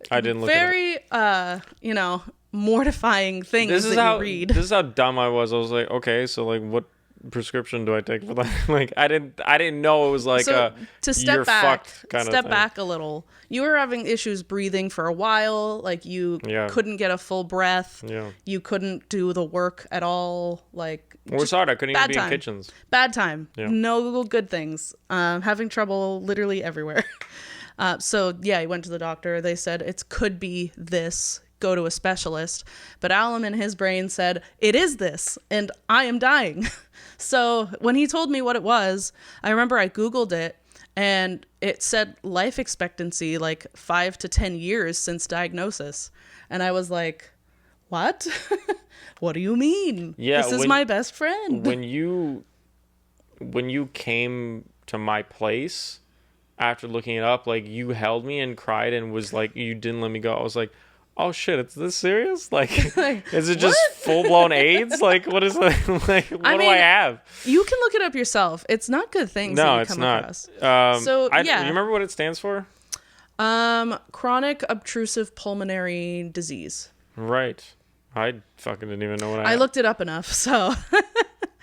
I didn't look it up. Very, mortifying things This is that how you read. this is how dumb I was. I was like, okay, so like, what prescription do I take for that? Like, I didn't know it was like So to step you're back, fucked kind of step thing. back a little. You were having issues breathing for a while. Like you Yeah. couldn't get a full breath. Yeah, You couldn't do the work at all. Like we're sorry. I couldn't even bad be time. in kitchens. bad time. Yeah. No good things. Having trouble literally everywhere. So yeah, he went to the doctor. They said it could be this. Go to a specialist. But Alem in his brain said, it is this, and I am dying. So when he told me what it was, I remember I Googled it, and it said life expectancy like 5 to 10 years since diagnosis. And I was like, what? What do you mean? Yeah, this is my best friend. When you came to my place after looking it up, like you held me and cried and was like, you didn't let me go. I was like, oh shit, it's this serious? Like, Like, is it just full blown AIDS? Like, what is that? Like, what do I mean, have? You can look it up yourself. It's not good things that No, you it's come not. across. So yeah. you remember what it stands for? Chronic obtrusive pulmonary disease. Right. I fucking didn't even know what I I had. looked it up enough, so.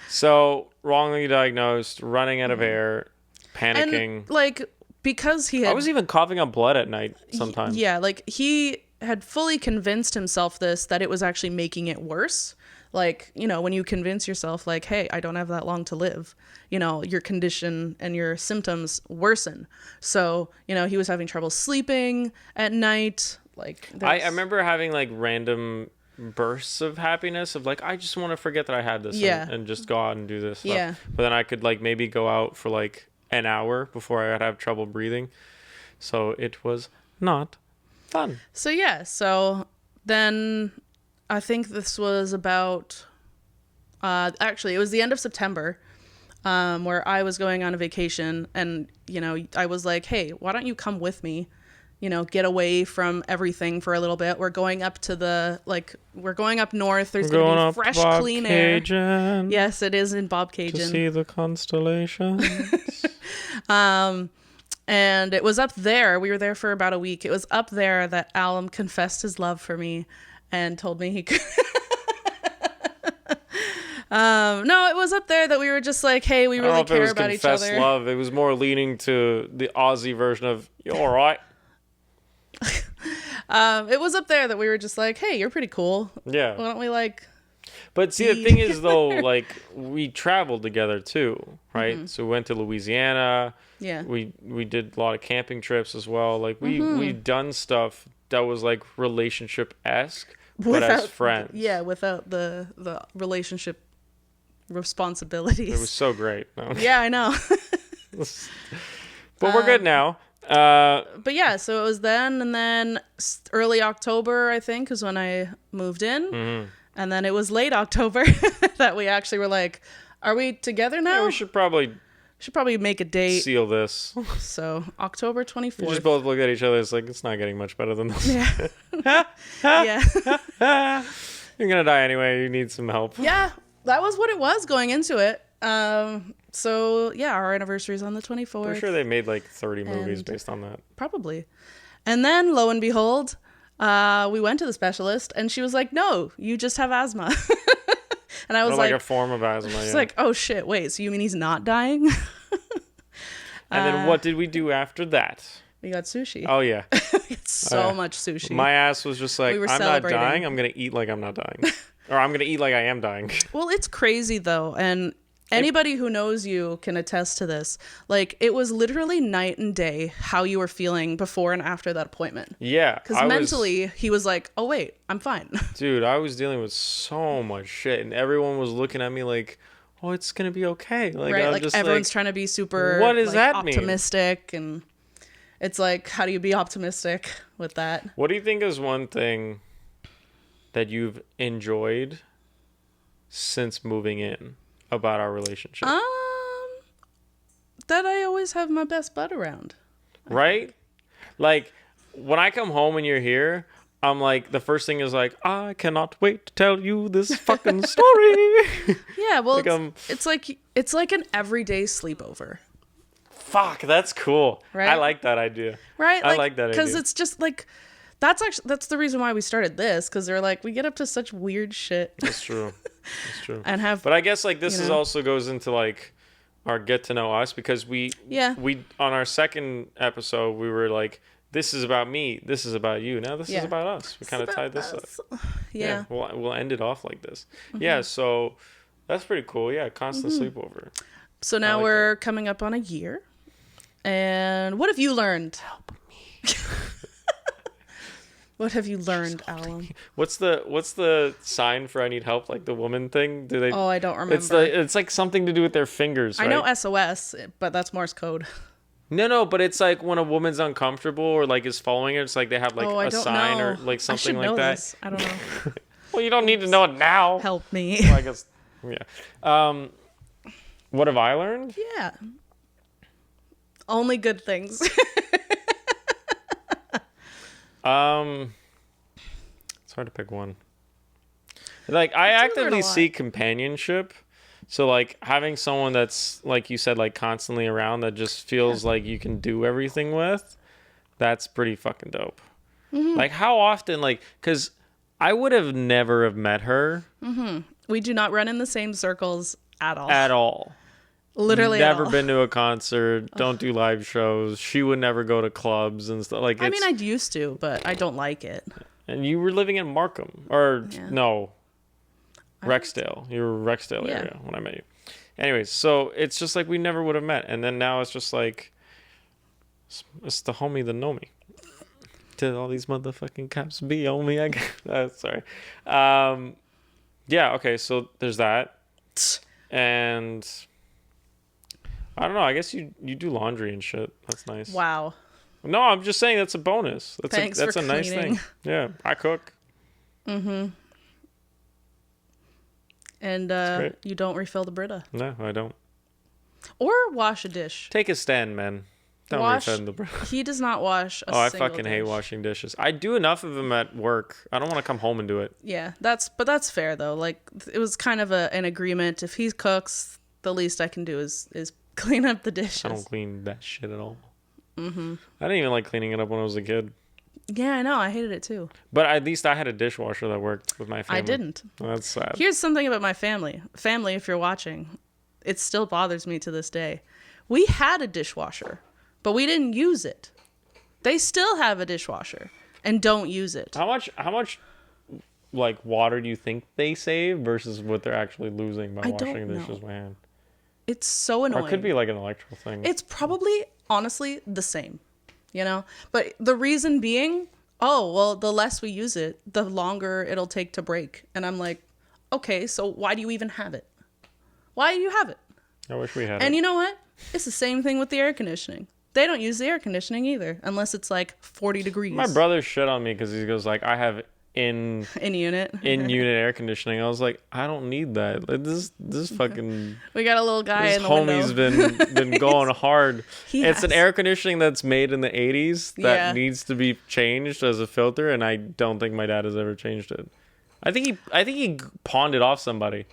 So wrongly diagnosed, running out of air, panicking. And like because he had, I was even coughing up blood at night sometimes. yeah, like he had fully convinced himself that it was actually making it worse. Like, when you convince yourself like, hey, I don't have that long to live, your condition and your symptoms worsen. So, he was having trouble sleeping at night. Like, I remember having like random bursts of happiness of like, I just want to forget that I had this and just go out and do this stuff. Yeah. But then I could like maybe go out for like an hour before I would have trouble breathing. So it was not fun. So yeah, so then I think this was about actually it was the end of September, where I was going on a vacation, and I was like, hey, why don't you come with me, get away from everything for a little bit. We're going up to we're going up north. There's gonna be fresh, clean air. Yes, it is in Bob Cajun. To see the constellations. And it was up there. We were there for about a week. It was up there that Alem confessed his love for me and told me he could. No, it was up there that we were just like, hey, we really care about each other. Love. It was more leaning to the Aussie version of, you're all right. It was up there that we were just like, hey, you're pretty cool. Yeah. Why don't we But see, the thing is, though, like, we traveled together, too, right? Mm-hmm. So we went to Louisiana. Yeah. We did a lot of camping trips as well. Like, we've done stuff that was, like, relationship-esque, but as friends. Yeah, without the relationship responsibilities. It was so great. No. Yeah, I know. But we're good now. But yeah, so it was then, and then early October, I think, is when I moved in. Mm-hmm. And then it was late October that we actually were like, are we together now? Yeah, we should probably make a date. seal this. So October 24th. We just both looked at each other. It's like, it's not getting much better than this. Yeah. Yeah. You're going to die anyway. You need some help. Yeah. That was what it was going into it. So yeah, our anniversary is on the 24th. I'm sure they made like 30 movies based on that. Probably. And then lo and behold, we went to the specialist and she was like, no, you just have asthma. And I was like a form of asthma. She's like, oh shit, wait, so you mean he's not dying? And then what did we do after that? We got sushi. Oh yeah. So much sushi. My ass was just like, We were I'm celebrating. not dying. I'm going to eat like I'm not dying. Or I'm going to eat like I am dying. Well, it's crazy though. And anybody who knows you can attest to this. Like, it was literally night and day how you were feeling before and after that appointment. Yeah. Because mentally, he was like, oh, wait, I'm fine. Dude, I was dealing with so much shit. And everyone was looking at me like, oh, it's going to be okay. Like, right? I'm Like, just everyone's trying to be super what does that mean? optimistic. And it's like, how do you be optimistic with that? What do you think is one thing that you've enjoyed since moving in about our relationship? That I always have my best bud around. Right? Like, when I come home and you're here, I'm like, the first thing is like, I cannot wait to tell you this fucking story. Yeah, well, Like, it's like an everyday sleepover. Fuck, that's cool. Right? I like that idea. Right? I like that idea. Because it's just like, that's the reason why we started this, because they're like, we get up to such weird shit. That's true. That's true. And have, but I guess like this you is know. also goes into like our get to know us, because we on our second episode we were like, this is about me, this is about you, now this is about us. We kind of tied this up. Yeah. We'll end it off like this. Yeah, so that's pretty cool. Yeah, constant sleepover. So now like we're coming up on a year. And what have you learned? Help me. What have you learned, Alem? What's the sign for I need help, like the woman thing? Do they? Oh, I don't remember. It's like something to do with their fingers, right? I know SOS, but that's Morse code. No, but it's like when a woman's uncomfortable or like is following it, it's like they have like a sign or like something like that. This. I don't know. Well, you don't need to know it now. Help me. Well, I guess, yeah. What have I learned? Yeah. Only good things. It's hard to pick one. Like, I actively seek companionship. So, like, having someone that's, like you said, like, constantly around that just feels like you can do everything with, that's pretty fucking dope. Like, how often, like, because I would have never have met her. We do not run in the same circles at all. At all. Literally Never at all. been to a concert, don't do live shows. She would never go to clubs and stuff. Like, I mean, I used to, but I don't like it. And you were living in Markham. Or, no. Rexdale. You were Rexdale area when I met you. Anyways, so it's just like we never would have met. And then now it's just like, it's the homie that know me. Did all these motherfucking cops be on me? I guess. Sorry. Yeah, okay, so there's that. And I don't know. I guess you do laundry and shit. That's nice. Wow. No, I'm just saying that's a bonus. That's Thanks a for nice cleaning. thing. Yeah, I cook. And great. you don't refill the Brita. No, I don't. Or wash a dish. Take a stand, man. Don't refund the bread. He does not wash a I single fucking hate dish. washing dishes. I do enough of them at work. I don't want to come home and do it. Yeah, that's fair though. Like, it was kind of an agreement. If he cooks, the least I can do is clean up the dishes. I don't clean that shit at all. I didn't even like cleaning it up when I was a kid. Yeah, I know. I hated it too. But at least I had a dishwasher that worked with my family. I didn't. Well, that's sad. Here's something about my family. Family, if you're watching, it still bothers me to this day. We had a dishwasher, but we didn't use it. They still have a dishwasher and don't use it. How much like water do you think they save versus what they're actually losing by washing the dishes by hand? It's so annoying. Or it could be like an electrical thing. It's probably, honestly, the same, you know? But the reason being, the less we use it, the longer it'll take to break. And I'm like, okay, so why do you even have it? Why do you have it? I wish we had And it. you know what? It's the same thing with the air conditioning. They don't use the air conditioning either, unless it's like 40 degrees. My brother shit on me because he goes like, I have in unit. unit air conditioning. I was like, I don't need that. Like, this fucking We got a little guy this in the homie's window. been going hard. He It's an has- air conditioning that's made in the 80s that Yeah. needs to be changed as a filter, and I don't think my dad has ever changed it. I think he pawned it off somebody.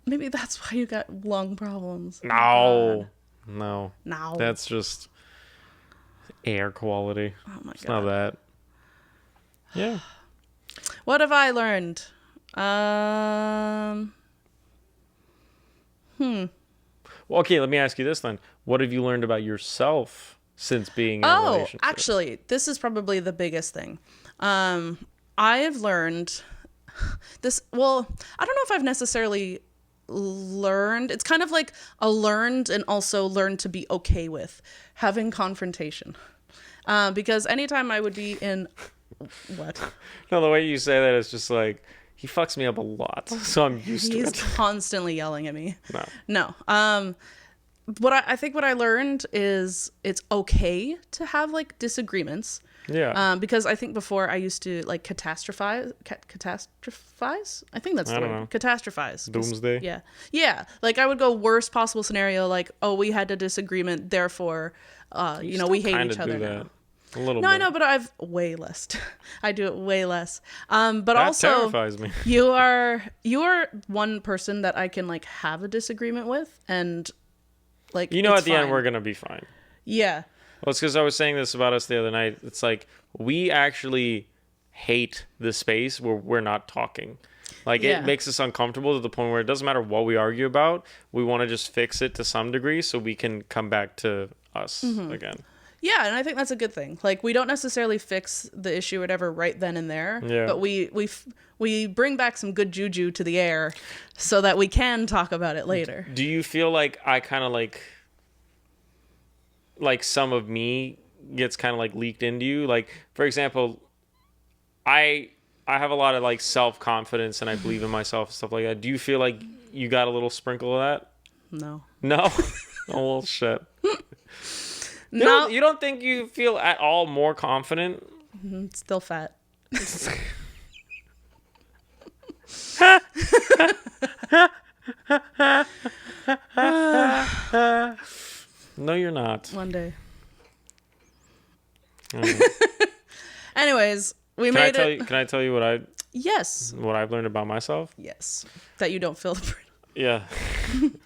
Maybe that's why you got lung problems. No. No. That's just air quality. Oh my It's god. not that. Yeah. What have I learned? Well, okay, let me ask you this then. What have you learned about yourself since being in a Oh, relationship? actually, this is probably the biggest thing. I have learned this. Well, I don't know if I've necessarily learned. It's kind of like a learned and also learned to be okay with having confrontation. Because anytime I would be in what? No, the way you say that is just like, he fucks me up a lot, so I'm used to He's it. constantly yelling at me. No. No. I think what I learned is it's okay to have like disagreements. Yeah. Because I think before I used to like catastrophize. I think that's the I don't word. know. Catastrophize. Doomsday? Yeah. Yeah. Like I would go worst possible scenario. Like, oh, we had a disagreement. Therefore, we hate Kinda each other do now. that. A little No, bit. I know, but I've way less. I do it way less. But That also, terrifies me. you are one person that I can like have a disagreement with, and like You know, it's at the end, fine. we're going to be fine. Yeah. Well, it's because I was saying this about us the other night. It's like, we actually hate the space where we're not talking. Like, Yeah. it makes us uncomfortable to the point where it doesn't matter what we argue about. We want to just fix it to some degree so we can come back to us Mm-hmm. again. Yeah, and I think that's a good thing. Like we don't necessarily fix the issue or whatever right then and there, Yeah. but we bring back some good juju to the air so that we can talk about it later. Do you feel like I kind of like some of me gets kind of like leaked into you? Like, for example, I have a lot of like self-confidence and I believe in myself and stuff like that. Do you feel like you got a little sprinkle of that? No. No? Oh, well, shit. No. You don't think you feel at all more confident? Still fat. No, you're not. One day. Mm. Anyways, we Can I made tell it. you? Can I tell you Yes. what I've learned about myself? Yes. That you don't feel the burn. Yeah.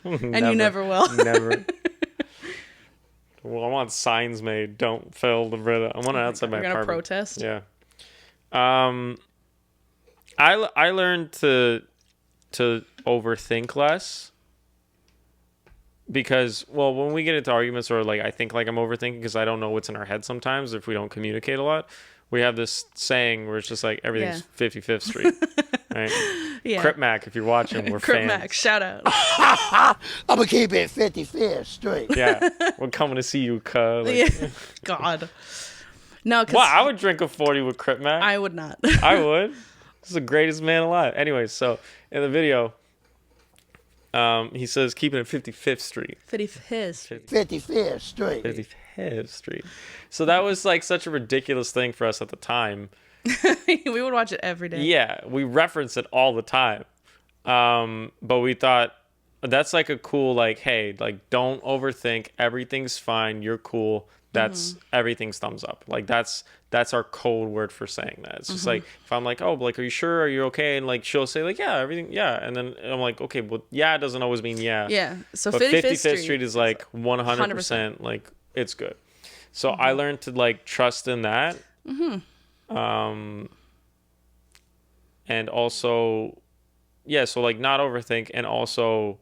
And you never will. Never. Well, I want signs made. Don't fill the Brita. I want it outside my You're gonna apartment. protest? Yeah. I learned to overthink less because, well, when we get into arguments or like I think like I'm overthinking because I don't know what's in our head sometimes if we don't communicate a lot. We have this saying where it's just like everything's 55th Street, right? Yeah. Crip Mac, if you're watching, we're Crip fans. Mac, shout out. I'm gonna keep it 55th Street. Yeah, we're coming to see you, cuz. Like, Yeah. God. No, because well, I would drink a 40 with Crip Mac. I would not. I would. This is the greatest man alive. Anyway, so in the video, he says keeping it 55th Street. 55th. 55th Street. 55th Street. So that was like such a ridiculous thing for us at the time. We would watch it every day. Yeah, we reference it all the time. But we thought that's like a cool, like, hey, like, don't overthink. Everything's fine. You're cool. That's everything's thumbs up. Like that's our code word for saying that. It's just like if I'm like, oh, like, are you sure? Are you okay? And like she'll say like, yeah, everything, yeah. And then I'm like, okay, well, yeah doesn't always mean yeah. Yeah. So But 55th, Street is like 100%, like it's good. So I learned to like trust in that. And also, yeah, so like not overthink, and also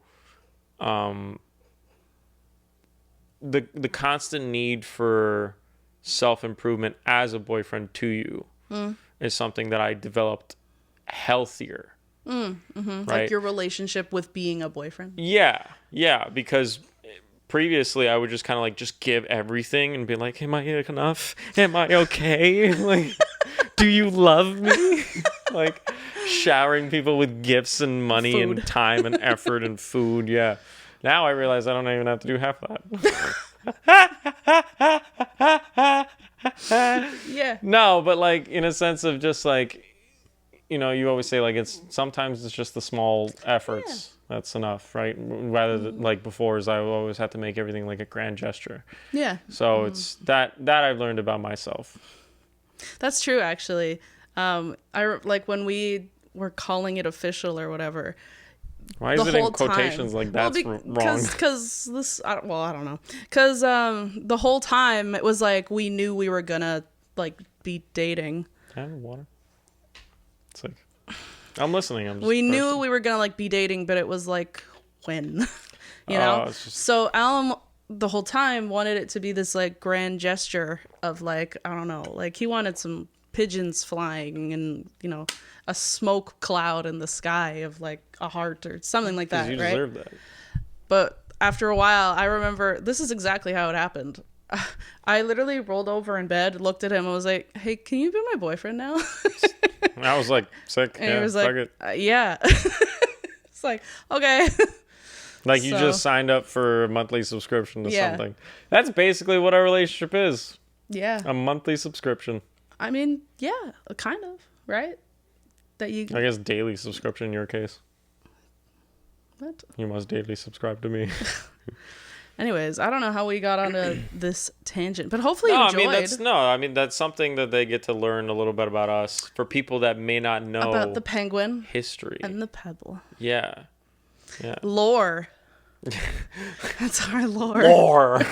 the constant need for self-improvement as a boyfriend to you is something that I developed healthier. Right? like your relationship with being a boyfriend. Yeah, because previously I would just kind of like just give everything and be like, am I enough? Am I okay? Like, do you love me? Like, showering people with gifts and money Food. and time and effort and food. Yeah. Now I realize I don't even have to do half that. Yeah. No, but like in a sense of just like, you know, you always say like sometimes it's just the small efforts that's enough, right? Rather than like before, is I always had to make everything like a grand gesture. Yeah. So it's that I've learned about myself. That's true, actually. Like when we were calling it official or whatever. Why is The it in whole quotations time. like that's wrong? Because this, I don't know. Because the whole time it was like we knew we were gonna like be dating. Can I have water? It's like I'm listening. I'm just We knew thirsty. we were gonna like be dating, but it was like when, you Oh, know. it's just- So Alem the whole time wanted it to be this like grand gesture of like, I don't know, like he wanted some pigeons flying and, you know, a smoke cloud in the sky of like a heart or something like 'Cause that, you right? deserve that. But after a while, I remember this is exactly how it happened. I literally rolled over in bed, looked at him, and was like, "Hey, can you be my boyfriend now?" And I was like sick. And Yeah, he was fuck like, it. "Yeah." It's like, okay. Like you So- just signed up for a monthly subscription to Yeah. something. That's basically what our relationship is. Yeah. A monthly subscription. I mean, yeah, kind of, right? That you I guess daily subscription in your case. what? You must daily subscribe to me. Anyways, I don't know how we got onto this tangent, but hopefully you No, enjoyed I mean that's something that they get to learn a little bit about us for people that may not know about the penguin history. and the pebble. Yeah. Yeah. Lore. That's our lore. Or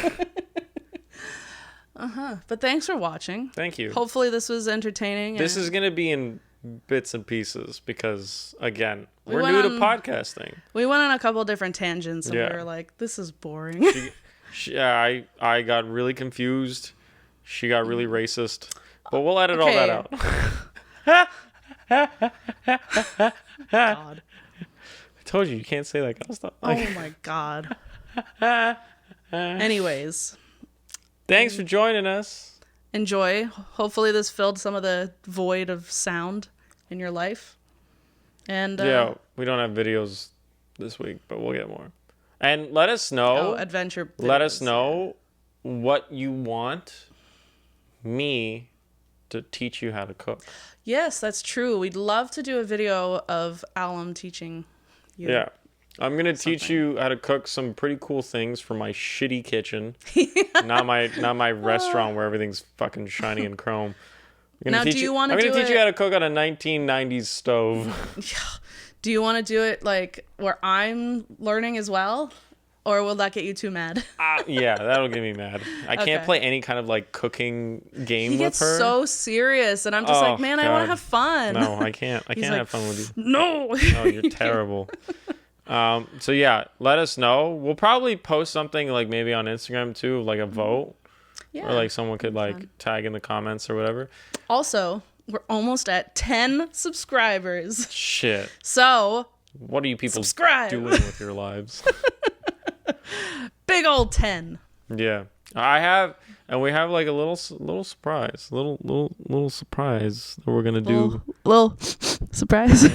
But thanks for watching. thank you. Hopefully this was entertaining. This and is gonna be in bits and pieces because again, We we're went new to on- podcasting. we went on a couple different tangents and Yeah. we were like, this is boring. Yeah, I got really confused. She got really racist. But we'll edit all that Okay. out. God. I told you can't say that kind of stuff. Oh my God. Anyways, Thanks for joining us. enjoy. Hopefully this filled some of the void of sound in your life. And Yeah, we don't have videos this week, but we'll get more. And let us know. adventure. Let us videos. know what you want me to teach you how to cook. Yes, that's true. We'd love to do a video of Alem teaching you. Yeah. I'm going to teach you how to cook some pretty cool things from my shitty kitchen. Not my restaurant where everything's fucking shiny and chrome. Now, do you wanna I'm going do to teach you it- how to cook on a 1990s stove. Do you want to do it like where I'm learning as well? Or will that get you too mad? Yeah, that'll get me mad. I can't Okay. play any kind of like cooking game He with gets her. so serious, and I'm just Oh, like, man, I want to God. have fun. No, I can't. I He's can't like, have fun with you. No. Oh, you're terrible. So yeah, let us know. We'll probably post something like maybe on Instagram too, like a vote, Yeah. or like someone could like fun. tag in the comments or whatever. Also, we're almost at 10 subscribers. Shit, So, what are you people Subscribe. doing with your lives? big old 10. Yeah, I have, and we have like a little surprise, little surprise that we're gonna do. Little surprise.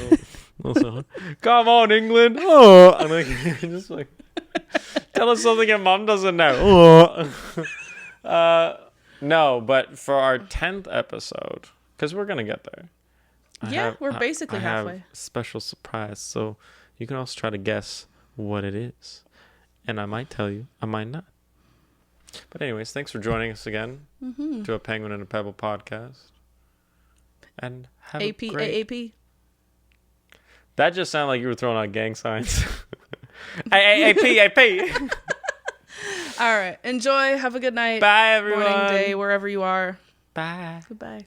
Come on, England! Oh, I'm like, just like tell us something your mom doesn't know. No, but for our 10th episode, because we're gonna get there. We're basically I have halfway. a special surprise, so you can also try to guess what it is, and I might tell you, I might not. But anyways, thanks for joining us again to a Penguin and a Pebble podcast, and have a great. AAP. That just sounded like you were throwing out gang signs. AAP. All right. Enjoy. Have a good night. Bye, everyone. Morning, day, wherever you are. Bye. Goodbye.